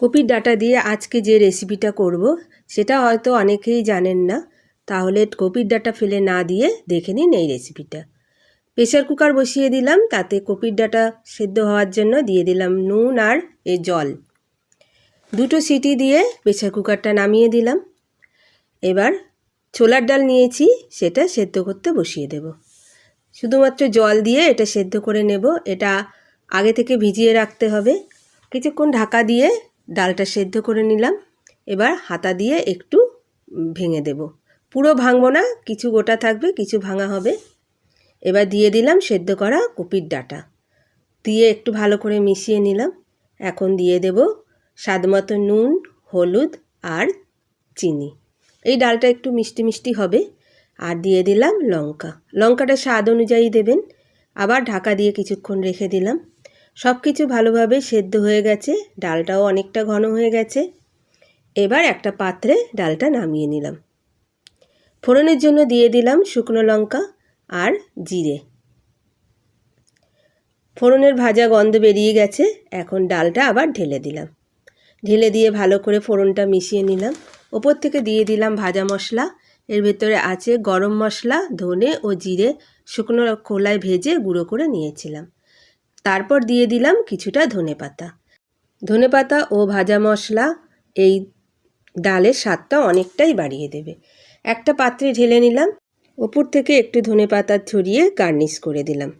কপির ডাঁটা দিয়ে আজকে যে রেসিপিটা করব সেটা হয়তো অনেকেই জানেন না, তাহলে কপির ডাঁটা ফেলে না দিয়ে দেখে নিন এই রেসিপিটা। প্রেসার কুকার বসিয়ে দিলাম, তাতে কপির ডাঁটা সেদ্ধ হওয়ার জন্য দিয়ে দিলাম নুন আর জল। দুটো সিটি দিয়ে প্রেসার কুকারটা নামিয়ে দিলাম। এবার ছোলার ডাল নিয়েছি, সেটা সেদ্ধ করতে বসিয়ে দেব। শুধুমাত্র জল দিয়ে এটা সেদ্ধ করে নেব। এটা আগে থেকে ভিজিয়ে রাখতে হবে। কিছুক্ষণ ঢাকা দিয়ে ডালটা সেদ্ধ করে নিলাম। এবার হাতা দিয়ে একটু ভেঙে দেব, পুরো ভাঙবো না, কিছু গোটা থাকবে, কিছু ভাঙা হবে। এবার দিয়ে দিলাম সেদ্ধ করা কপির ডাঁটা, দিয়ে একটু ভালো করে মিশিয়ে নিলাম। এখন দিয়ে দেব স্বাদমতো নুন, হলুদ আর চিনি। এই ডালটা একটু মিষ্টি মিষ্টি হবে। আর দিয়ে দিলাম লঙ্কাটা স্বাদ অনুযায়ী দেবেন। আবার ঢাকা দিয়ে কিছুক্ষণ রেখে দিলাম। সব কিছু ভালোভাবে সেদ্ধ হয়ে গেছে, ডালটাও অনেকটা ঘন হয়ে গেছে। এবার একটা পাত্রে ডালটা নামিয়ে নিলাম। ফোড়নের জন্য দিয়ে দিলাম শুকনো লঙ্কা আর জিরে। ফোড়নের ভাজা গন্ধ বেরিয়ে গেছে, এখন ডালটা আবার ঢেলে দিলাম। ঢেলে দিয়ে ভালো করে ফোড়নটা মিশিয়ে নিলাম। ওপর থেকে দিয়ে দিলাম ভাজা মশলা। এর ভেতরে আছে গরম মশলা, ধনে ও জিরে শুকনো খোলায় ভেজে গুঁড়ো করে নিয়েছিলাম। তারপর দিয়ে দিলাম কিছুটা ধনেপাতা ও ভাজা মশলা এই ডালের স্বাদটা অনেকটাই বাড়িয়ে দেবে। একটা পাত্রে ঢেলে নিলাম। ওপর থেকে একটু ধনেপাতা ছড়িয়ে গার্নিশ করে দিলাম।